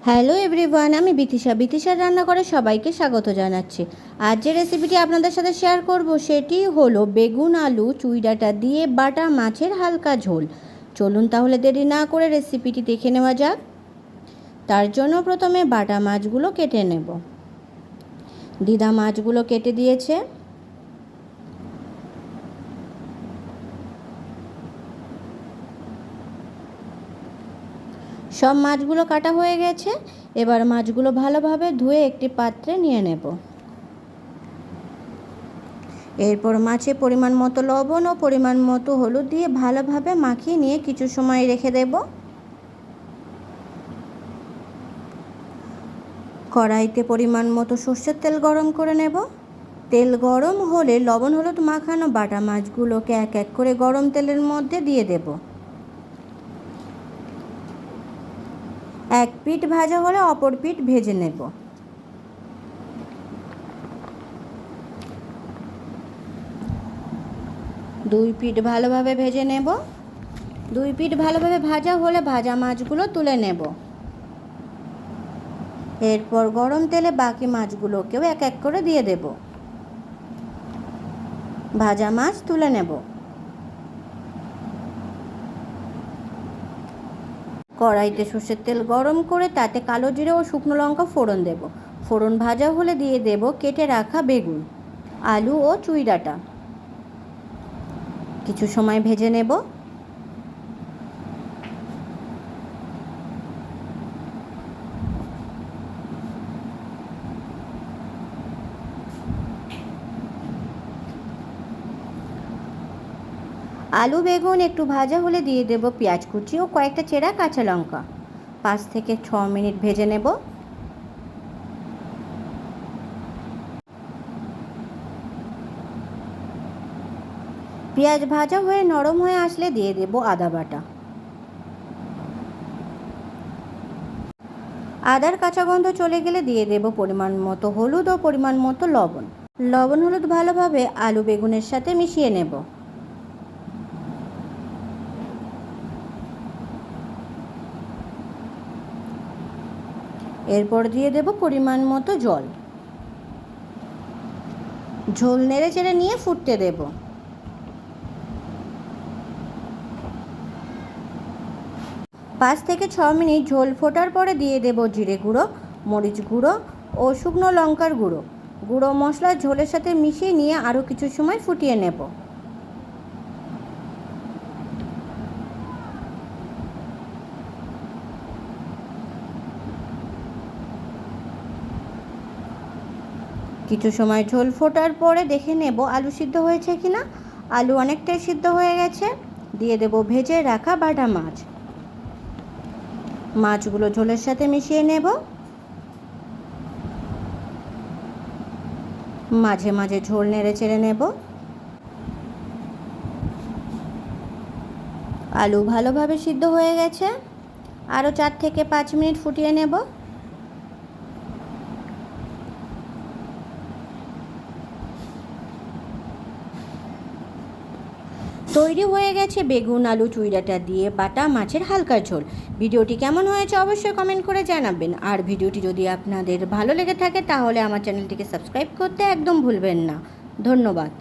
Hello everyone, আমি বিথিশার রান্নাঘরে সবাইকে স্বাগত জানাচ্ছি। আজ যে রেসিপিটি আপনাদের সাথে শেয়ার করব সেটি হলো বেগুন আলু চুই ডাঁটা দিয়ে বাটা মাছের হালকা ঝোল। চলুন তাহলে দেরি না করে রেসিপিটি দেখে নেওয়া যাক। তার জন্য প্রথমে বাটা মাছগুলো কেটে নেব। দিদা মাছগুলো কেটে দিয়েছে। সব মাছগুলো কাটা হয়ে গেছে। এবার মাছগুলো ভালোভাবে ধুয়ে একটি পাত্রে নিয়ে নেব। এরপর মাছে পরিমাণ মতো লবণ ও পরিমাণ মতো হলুদ দিয়ে ভালোভাবে মাখিয়ে নিয়ে কিছু সময় রেখে দেব। কড়াইতে পরিমাণ মতো সর্ষের তেল গরম করে নেব। তেল গরম হলে লবণ হলুদ মাখানো বাটা মাছগুলোকে এক এক করে গরম তেলের মধ্যে দিয়ে দেব। এক পিঠ ভাজা হলে অপর পিঠ ভেজে নেব। দুই পিঠ ভালোভাবে ভেজে নেব। দুই পিঠ ভালোভাবে ভাজা হলে ভাজা মাছগুলো তুলে নেব। এরপর গরম তেলে বাকি মাছগুলোকেও এক এক করে দিয়ে দেব। ভাজা মাছ তুলে নেব। কড়াইতে সর্ষের তেল গরম করে তাতে কালো জিরে ও শুকনো লঙ্কা ফোড়ন দেব। ফোড়ন ভাজা হলে দিয়ে দেব কেটে রাখা বেগুন, আলু ও চুই ডাঁটা। কিছু সময় ভেজে নেব। আলু বেগুন একটু ভাজা হলে দিয়ে দেব পেঁয়াজ কুচি ও কয়েকটা চেরা কাঁচা লঙ্কা। 5 থেকে 6 মিনিট ভেজে নেব। পেঁয়াজ ভাজা হয়ে নরম হয়ে আসলে দিয়ে দেব আদা বাটা। আদার কাঁচা গন্ধ চলে গেলে দিয়ে দেব পরিমাণ মতো হলুদ ও পরিমাণ মতো লবণ। লবণ হলুদ ভালোভাবে আলু বেগুনের সাথে মিশিয়ে নেব। এরপর দিয়ে দেব পরিমাণ মতো জল। ঝোল নেড়ে চেড়ে নিয়ে ফুটতে দেব। 5 থেকে 6 মিনিট ঝোল ফোটার পরে দিয়ে দেব জিরে গুঁড়ো, মরিচ গুঁড়ো ও শুকনো লঙ্কার গুঁড়ো। গুঁড়ো মশলা ঝোলের সাথে মিশিয়ে নিয়ে আরও কিছু সময় ফুটিয়ে নেব। কিছু সময় ঝোল ফোটার পরে দেখে নেব আলু সিদ্ধ হয়েছে কিনা। আলু অনেকটাই সিদ্ধ হয়ে গেছে। দিয়ে দেব ভেজে রাখা বাটা মাছ। মাছগুলো ঝোলের সাথে মিশিয়ে নেব। মাঝে মাঝে ঝোল নেড়ে চেড়ে নেব। আলু ভালোভাবে সিদ্ধ হয়ে গেছে। আরও 4 থেকে 5 মিনিট ফুটিয়ে নেব। তৈরি হয়ে গেছে বেগুন আলু চুই ডাঁটা দিয়ে বাটা মাছের হালকা ঝোল। ভিডিওটি কেমন হয়েছে অবশ্যই কমেন্ট করে জানাবেন। আর ভিডিওটি যদি আপনাদের ভালো লেগে থাকে তাহলে আমার চ্যানেলটিকে সাবস্ক্রাইব করতে একদম ভুলবেন না। ধন্যবাদ।